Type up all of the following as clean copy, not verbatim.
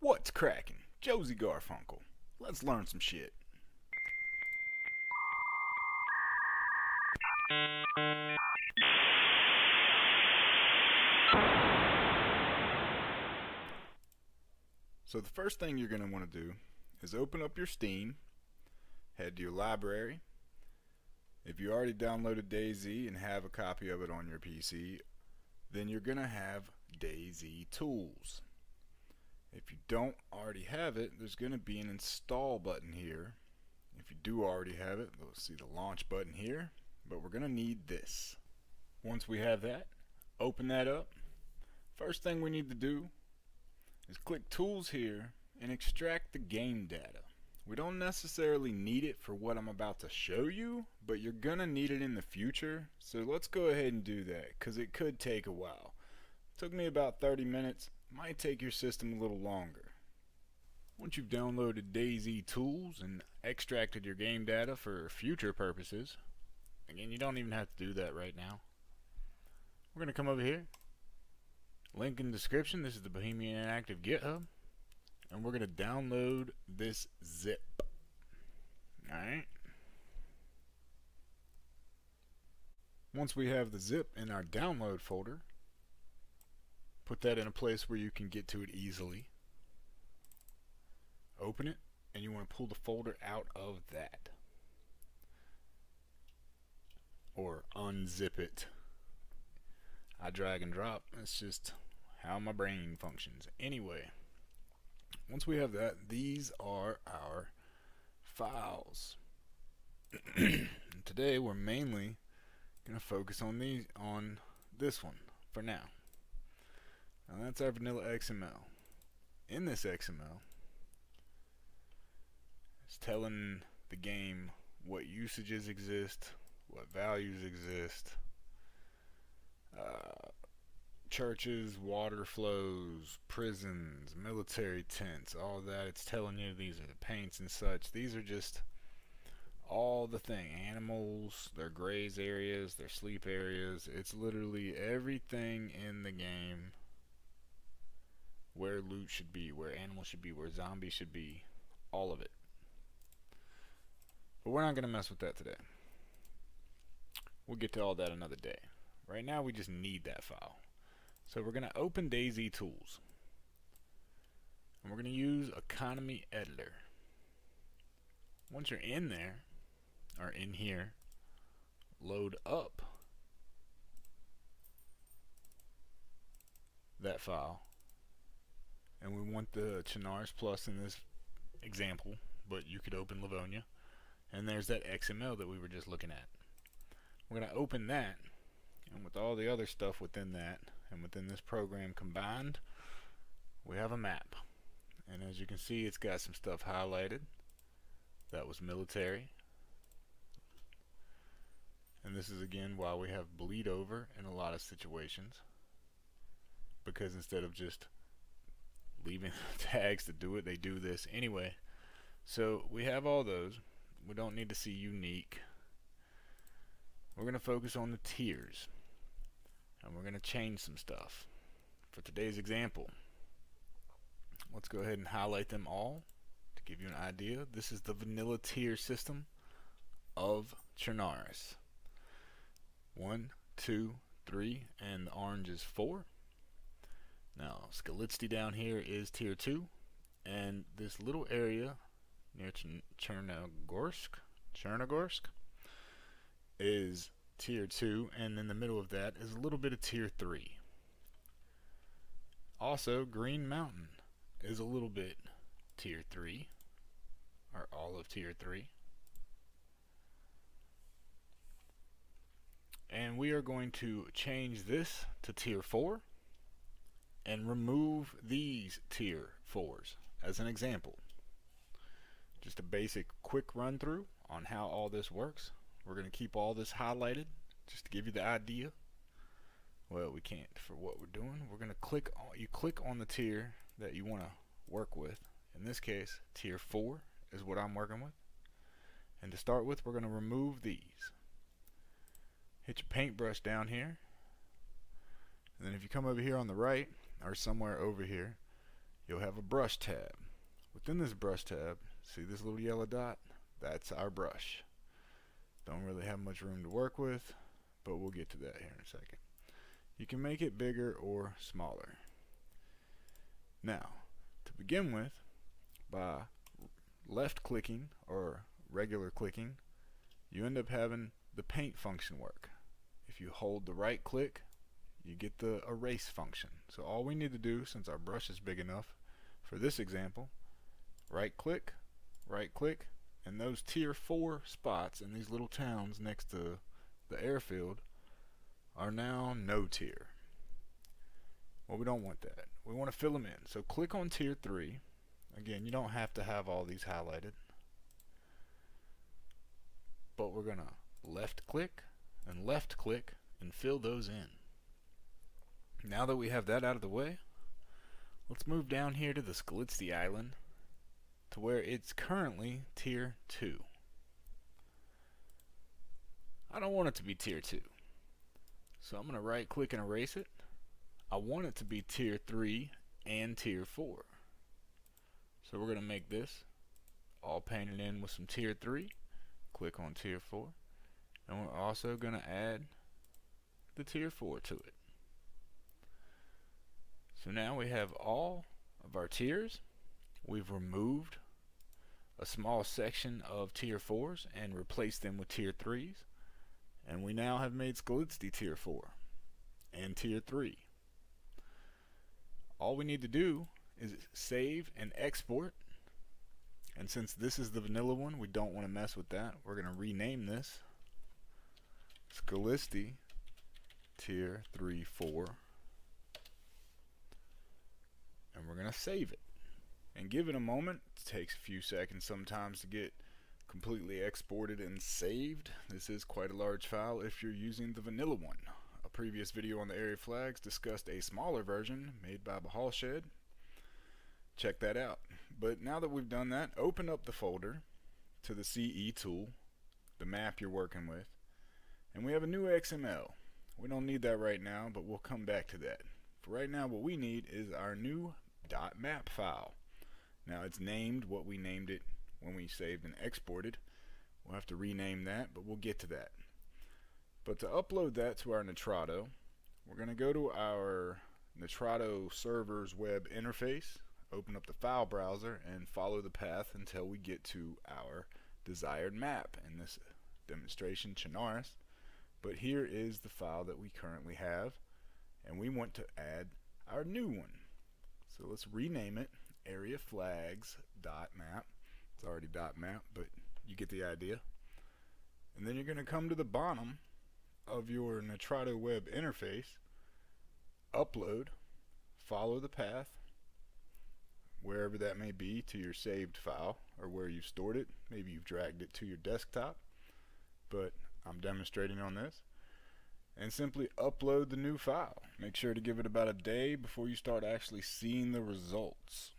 What's cracking? Josie Garfunkle. Let's learn some shit. So the first thing you're going to want to do is open up your Steam, head to your library. If you already downloaded DayZ and have a copy of it on your PC, then you're going to have DayZ tools. If you don't already have it, there's going to be an install button here. If you do already have it, you'll see the launch button here, but we're going to need this. Once we have that, open that up. First thing we need to do is click Tools here and extract the game data. We don't necessarily need it for what I'm about to show you, but you're gonna need it in the future, so let's go ahead and do that because it could take a while. It took me about 30 minutes, might take your system a little longer. Once you've downloaded DayZ tools and extracted your game data for future purposes, again, you don't even have to do that right now. We're gonna come over here, link in the description. This is the Bohemia Interactive GitHub, and we're going to download this zip. Alright. Once we have the zip in our download folder, put that in a place where you can get to it easily. Open it, and you want to pull the folder out of that. Or unzip it. I drag and drop. That's just how my brain functions. Anyway, once we have that, these are our files. Today we're mainly going to focus on this one for now. Now that's our vanilla XML. In this XML, it's telling the game what usages exist, what values exist, churches, water flows, prisons, military tents, all that. It's telling you these are the paints and such. These are just all the thing. Animals, their graze areas, their sleep areas. It's literally everything in the game where loot should be, where animals should be, where zombies should be. All of it. But we're not going to mess with that today. We'll get to all that another day. Right now we just need that file. So we're going to open DayZ tools. And we're going to use Economy Editor. Once you're in there, or in here, load up that file. And we want the Chernarus Plus in this example, but you could open Livonia. And there's that XML that we were just looking at. We're going to open that, and with all the other stuff within that, and within this program combined, we have a map. And as you can see, it's got some stuff highlighted. That was military. And this is again why we have bleed over in a lot of situations. Because instead of just leaving tags to do it, they do this anyway. So we have all those. We don't need to see unique. We're going to focus on the tiers. And we're going to change some stuff. For today's example, let's go ahead and highlight them all to give you an idea. This is the vanilla tier system of Chernarus. 1, 2, 3, and the orange is 4. Now, Skalitsky down here is tier 2, and this little area near Chernogorsk is tier 2, and in the middle of that is a little bit of tier 3. Also, Green Mountain is a little bit tier 3, or all of tier 3. And we are going to change this to tier 4 and remove these tier 4s as an example. Just a basic quick run through on how all this works. We're going to keep all this highlighted just to give you the idea. Well, we can't for what we're doing. We're going to click on the tier that you want to work with. In this case, tier 4 is what I'm working with. And to start with, we're going to remove these. Hit your paintbrush down here. And then if you come over here on the right, or somewhere over here, you'll have a brush tab. Within this brush tab, see this little yellow dot? That's our brush. Don't really have much room to work with, but we'll get to that here in a second. You can make it bigger or smaller. Now, to begin with, by left clicking or regular clicking, you end up having the paint function work. If you hold the right click, you get the erase function. So all we need to do, since our brush is big enough, for this example, right click, and those tier 4 spots in these little towns next to the airfield are now no tier. Well, we don't want that. We want to fill them in. So click on tier 3. Again, you don't have to have all these highlighted, but we're gonna left click and fill those in. Now that we have that out of the way, let's move down here to the Scalitsty Island to where it's currently tier 2. I don't want it to be tier 2, so I'm gonna right click and erase it. I want it to be tier 3 and tier 4. So we're going to make this all painted in with some tier 3. Click on tier 4. And we're also going to add the tier 4 to it. So now we have all of our tiers. We've removed a small section of tier 4s and replaced them with tier 3s. And we now have made Scalitsty tier 4 and tier 3. All we need to do is save and export, and since this is the vanilla one, we don't want to mess with that. We're going to rename this Scalitsty tier 3 4, and we're going to save it and give it a moment. It takes a few seconds sometimes to get completely exported and saved. This is quite a large file if you're using the vanilla one. A previous video on the area flags discussed a smaller version made by Bohemia. Check that out. But now that we've done that, open up the folder to the CE tool, the map you're working with, and we have a new XML. We don't need that right now, but we'll come back to that. For right now, what we need is our new .map file. Now it's named what we named it when we saved and exported. We'll have to rename that, but we'll get to that. But to upload that to our Nitrado, we're going to go to our Nitrado server's web interface, open up the file browser, and follow the path until we get to our desired map. In this demonstration, Chinaris. But here is the file that we currently have, and we want to add our new one. So let's rename it areaflags.map. It's already .map, but you get the idea. And then you're going to come to the bottom of your Nitrado web interface, upload, follow the path, wherever that may be, to your saved file or where you've stored it. Maybe you've dragged it to your desktop, but I'm demonstrating on this. And simply upload the new file. Make sure to give it about a day before you start actually seeing the results.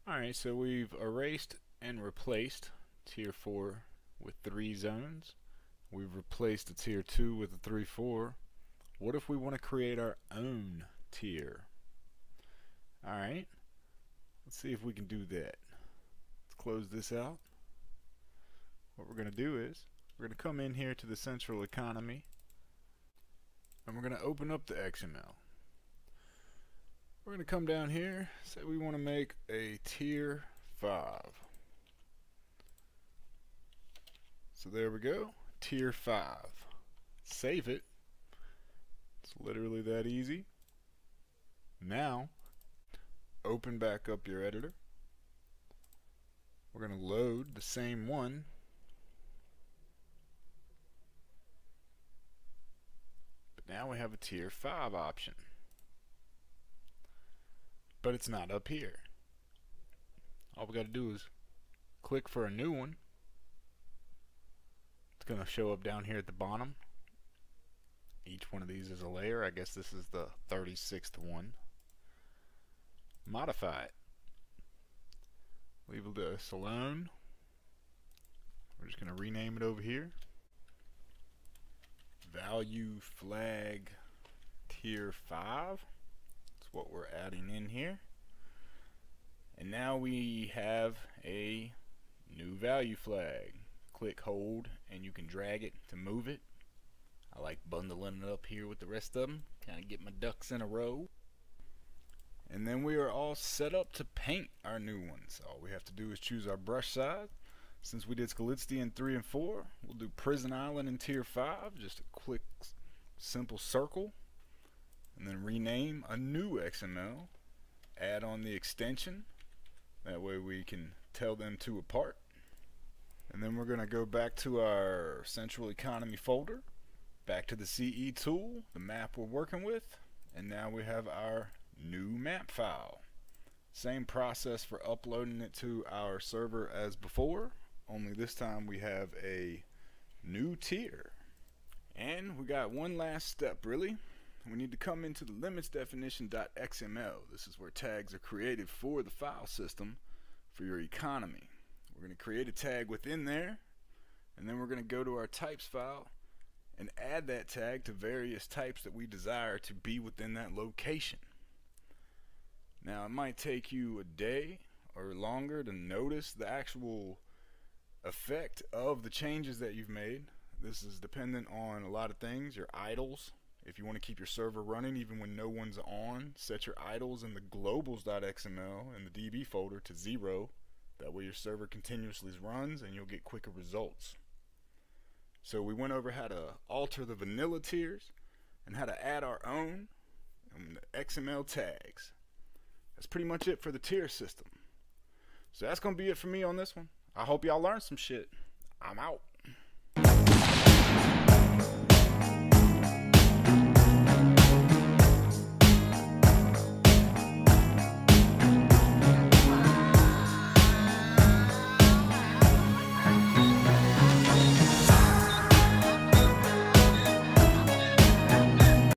Alright, so we've erased and replaced tier 4 with 3 zones. We've replaced the tier 2 with the 3-4. What if we want to create our own tier? Alright, let's see if we can do that. Let's close this out. What we're going to do is we're going to come in here to the central economy, and we're going to open up the XML. We're going to come down here, say we want to make a tier 5. So there we go, tier 5. Save it. It's literally that easy. Now, open back up your editor. We're going to load the same one. But now we have a tier 5 option. But it's not up here. All we got to do is click for a new one. It's going to show up down here at the bottom. Each one of these is a layer. I guess this is the 36th one. Modify it. Leave this alone. We're just going to rename it over here. Value flag tier 5. That's what we're adding in here. And now we have a new value flag. Click hold and you can drag it to move it. I like bundling it up here with the rest of them, kind of get my ducks in a row. And then we are all set up to paint our new ones. All we have to do is choose our brush size. Since we did Skalitski in 3 and 4, we'll do Prison Island in tier 5, just a quick simple circle, and then rename a new XML, add on the extension, that way we can tell them two apart. And then we're going to go back to our central economy folder, back to the CE tool, the map we're working with, and now we have our new map file. Same process for uploading it to our server as before, only this time we have a new tier. And we got one last step really. We need to come into the limits definition.xml. This is where tags are created for the file system for your economy. We're going to create a tag within there, and then we're going to go to our types file and add that tag to various types that we desire to be within that location. Now it might take you a day or longer to notice the actual effect of the changes that you've made. This is dependent on a lot of things. Your idles, if you want to keep your server running even when no one's on, set your idles in the globals.xml in the DB folder to 0. That way your server continuously runs and you'll get quicker results. So we went over how to alter the vanilla tiers and how to add our own XML tags. That's pretty much it for the tier system. So that's going to be it for me on this one. I hope y'all learned some shit. I'm out.